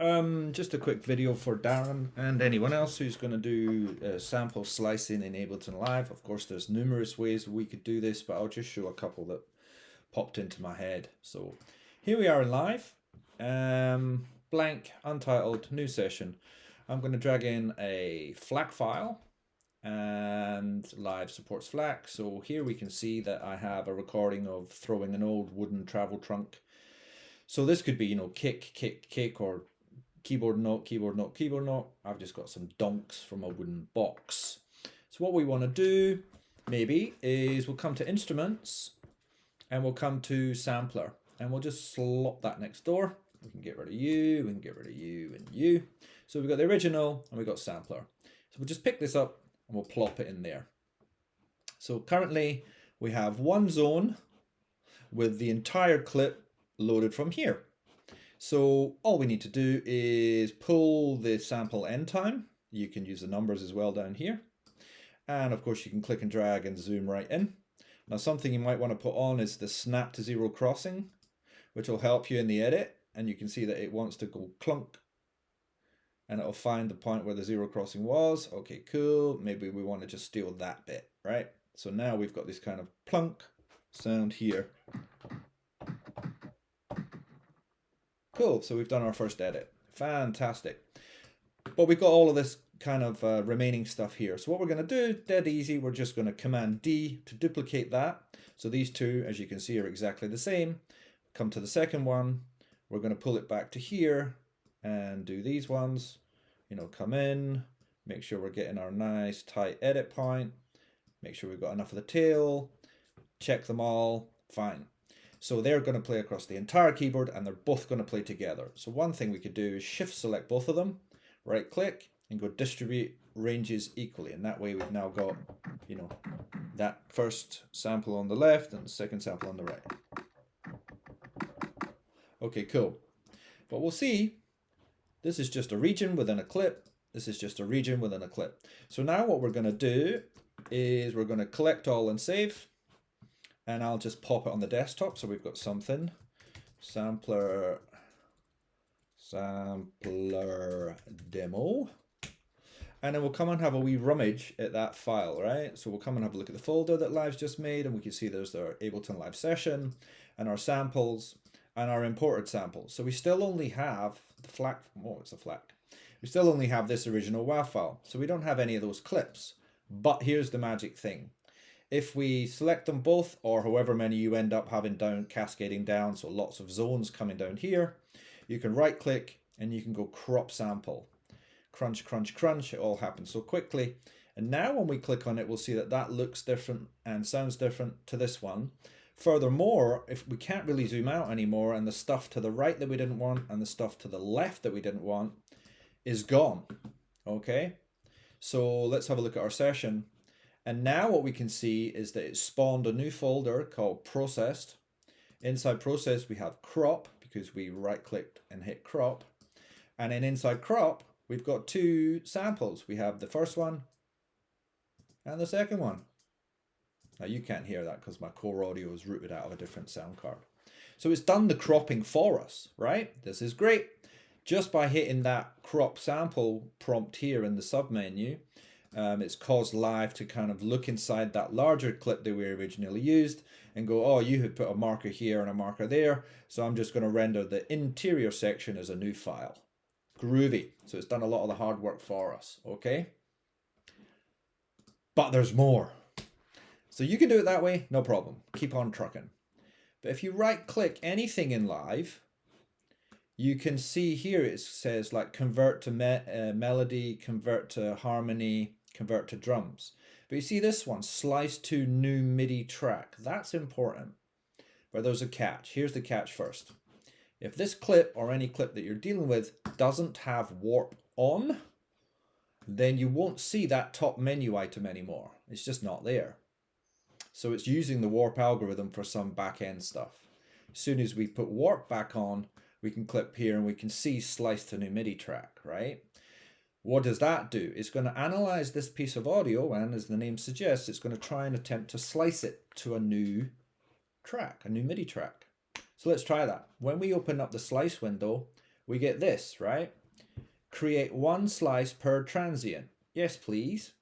Just a quick video for Darren and anyone else who's going to do sample slicing in Ableton Live. Of course, there's numerous ways we could do this, but I'll just show a couple that popped into my head. So here we are in live, blank, untitled, new session. I'm going to drag in a FLAC file, and live supports FLAC. So here we can see that I have a recording of throwing an old wooden travel trunk. So this could be, you know, kick, kick, kick, or keyboard note, keyboard note, keyboard note. I've just got some donks from a wooden box. So what we want to do maybe is we'll come to instruments and we'll come to sampler and we'll just slop that next door. We can get rid of you, we can get rid of you and you. So we've got the original and we've got sampler. So we'll just pick this up and we'll plop it in there. So currently we have one zone with the entire clip loaded from here. So all we need to do is pull the sample end time. You can use the numbers as well down here. And of course you can click and drag and zoom right in. Now something you might want to put on is the snap to zero crossing, which will help you in the edit. And you can see that it wants to go clunk and it'll find the point where the zero crossing was. Okay, cool. Maybe we want to just steal that bit, right? So now we've got this kind of plunk sound here. Cool, so we've done our first edit. Fantastic. But we've got all of this kind of remaining stuff here. So what we're going to do, dead easy, we're just going to Command D to duplicate that. So these two, as you can see, are exactly the same. Come to the second one. We're going to pull it back to here and do these ones. You know, come in, make sure we're getting our nice tight edit point. Make sure we've got enough of the tail. Check them all. Fine. So they're going to play across the entire keyboard and they're both going to play together. So one thing we could do is shift select both of them, right click and go distribute ranges equally. And that way we've now got, you know, that first sample on the left and the second sample on the right. Okay, cool. But we'll see, this is just a region within a clip. This is just a region within a clip. So now what we're going to do is we're going to collect all and save. And I'll just pop it on the desktop. So we've got something, sampler demo. And then we'll come and have a wee rummage at that file, right? So we'll come and have a look at the folder that Live's just made, and we can see there's our Ableton Live session and our samples and our imported samples. So we still only have the FLAC, oh, it's a FLAC. We still only have this original WAV file. So we don't have any of those clips. But here's the magic thing. If we select them both, or however many you end up having down, cascading down, so lots of zones coming down here, you can right click and you can go crop sample. Crunch, crunch, crunch, it all happens so quickly. And now when we click on it, we'll see that that looks different and sounds different to this one. Furthermore, if we can't really zoom out anymore and the stuff to the right that we didn't want and the stuff to the left that we didn't want is gone, okay? So let's have a look at our session. And now what we can see is that it spawned a new folder called processed. Inside processed we have crop because we right clicked and hit crop. And then inside crop we've got two samples. We have the first one and the second one. Now you can't hear that because my core audio is routed out of a different sound card. So it's done the cropping for us, right? This is great. Just by hitting that crop sample prompt here in the submenu, it's caused Live to kind of look inside that larger clip that we originally used and go, oh, you had put a marker here and a marker there, so I'm just going to render the interior section as a new file. Groovy. So it's done a lot of the hard work for us, okay? But there's more. So you can do it that way, no problem. Keep on trucking. But if you right click anything in Live, you can see here it says like convert to melody, convert to harmony, convert to drums. But you see this one, slice to new MIDI track. That's important. But there's a catch. Here's the catch first. If this clip or any clip that you're dealing with doesn't have warp on, then you won't see that top menu item anymore. It's just not there. So it's using the warp algorithm for some back end stuff. As soon as we put warp back on, we can clip here and we can see slice to new MIDI track, right? What does that do? It's going to analyze this piece of audio and, as the name suggests, it's going to try and attempt to slice it to a new track, a new MIDI track. So let's try that. When we open up the slice window, we get this, right? Create one slice per transient. Yes, please.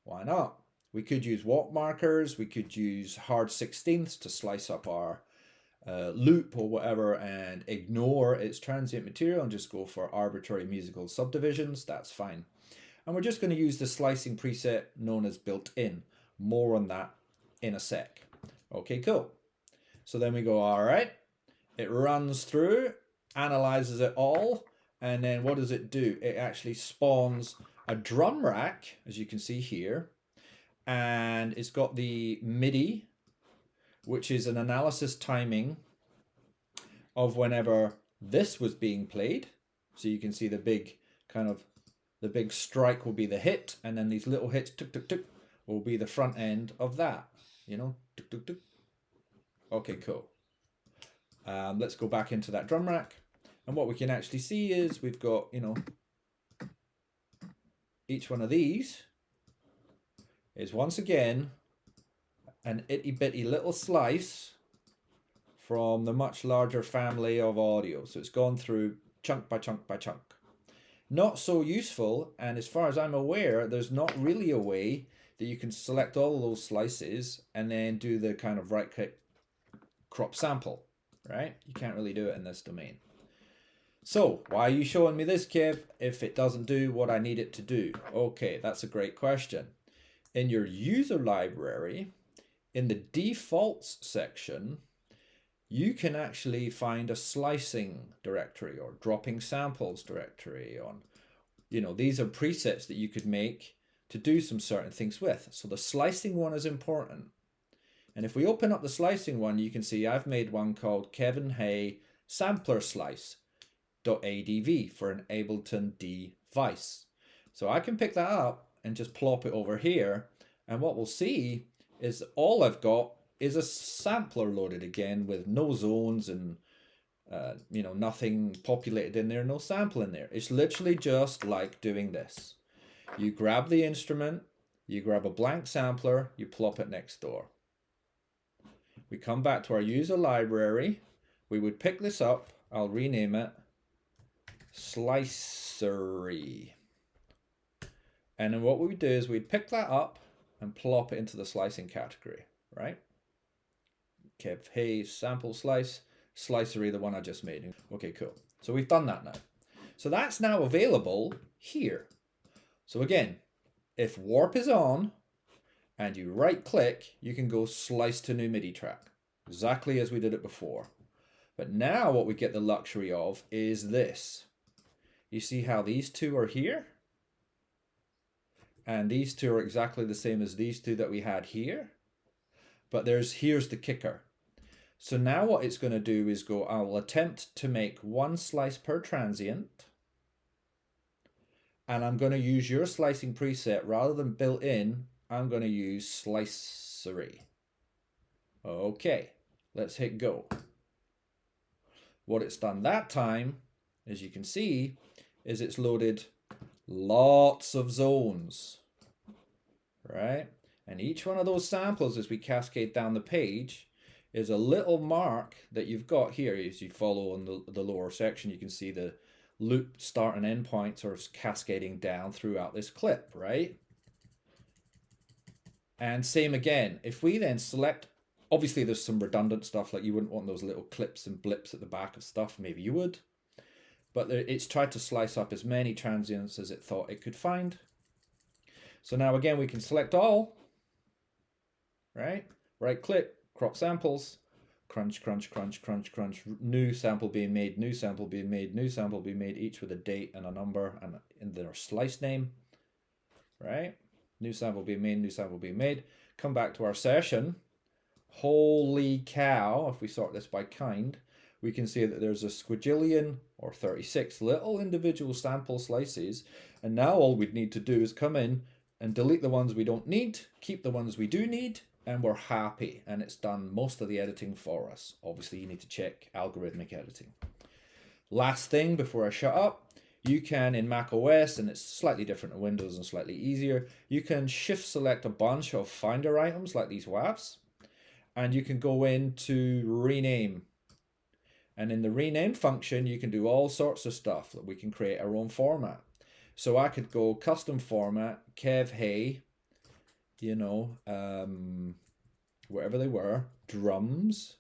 Why not? We could use walk markers. We could use hard 16ths to slice up our loop or whatever and ignore its transient material and just go for arbitrary musical subdivisions. That's fine. And we're just going to use the slicing preset known as built-in. More on that in a sec. Okay, cool. So then we go, all right, it runs through, analyzes it all, and then what does it do? It actually spawns a drum rack, as you can see here, and it's got the MIDI, which is an analysis timing of whenever this was being played. So you can see the big the big strike will be the hit, and then these little hits, tuk tuk tuk, will be the front end of that, you know, tuk tuk tuk. Okay, cool. Let's go back into that drum rack. And what we can actually see is we've got, you know, each one of these is once again an itty bitty little slice from the much larger family of audio. So it's gone through chunk by chunk by chunk. Not so useful, and as far as I'm aware, there's not really a way that you can select all of those slices and then do the kind of right click crop sample, right? You can't really do it in this domain. So why are you showing me this, Kev, if it doesn't do what I need it to do? Okay, that's a great question. In your user library, in the defaults section, you can actually find a slicing directory or dropping samples directory on, you know, these are presets that you could make to do some certain things with. So the slicing one is important. And if we open up the slicing one, you can see I've made one called Kevin Hay Sampler Slice. .adv for an Ableton device. So I can pick that up and just plop it over here, and what we'll see is all I've got is a sampler loaded again with no zones and you know, nothing populated in there, no sample in there. It's literally just like doing this. You grab the instrument, you grab a blank sampler, you plop it next door. We come back to our user library, we would pick this up, I'll rename it Slicery. And then what we would do is we'd pick that up and plop it into the slicing category, right? Kev Hay sample slice, Slicery, the one I just made. Okay, cool. So we've done that now. So that's now available here. So again, if warp is on and you right click, you can go slice to new MIDI track, exactly as we did it before. But now what we get the luxury of is this. You see how these two are here? And these two are exactly the same as these two that we had here. But here's the kicker. So now what it's going to do is go, I'll attempt to make one slice per transient. And I'm going to use your slicing preset rather than built in. I'm going to use Slicery. Okay, let's hit go. What it's done that time, as you can see, is it's loaded lots of zones, right? And each one of those samples, as we cascade down the page, is a little mark that you've got here. As you follow on the lower section, you can see the loop start and end points are cascading down throughout this clip, right? And same again, if we then select, obviously there's some redundant stuff, like you wouldn't want those little clips and blips at the back of stuff, maybe you would. But it's tried to slice up as many transients as it thought it could find. So now again, we can select all, right? Right click, crop samples, crunch, crunch, crunch, crunch, crunch, new sample being made, new sample being made, new sample being made, each with a date and a number and in their slice name, right? New sample being made, new sample being made. Come back to our session. Holy cow, if we sort this by kind, we can see that there's a squigillion or 36 little individual sample slices. And now all we'd need to do is come in and delete the ones we don't need, keep the ones we do need, and we're happy. And it's done most of the editing for us. Obviously, you need to check algorithmic editing. Last thing before I shut up, you can, in Mac OS, and it's slightly different in Windows and slightly easier, you can shift select a bunch of Finder items like these WAVs, and you can go in to rename. And in the rename function, you can do all sorts of stuff. We can create our own format. So I could go custom format, Kev Hay, you know, whatever they were, drums,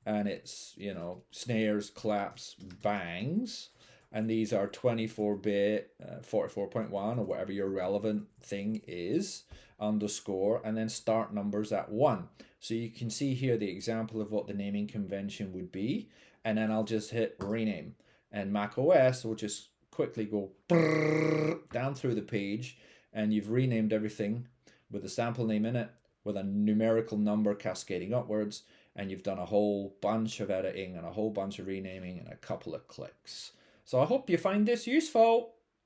and it's, you know, snares, claps, bangs, and these are 24-bit, 44.1, or whatever your relevant thing is, underscore, and then start numbers at 1. So you can see here the example of what the naming convention would be, and then I'll just hit rename, and Mac OS will just quickly go down through the page, and you've renamed everything with the sample name in it, with a numerical number cascading upwards, and you've done a whole bunch of editing and a whole bunch of renaming in a couple of clicks. So I hope you find this useful.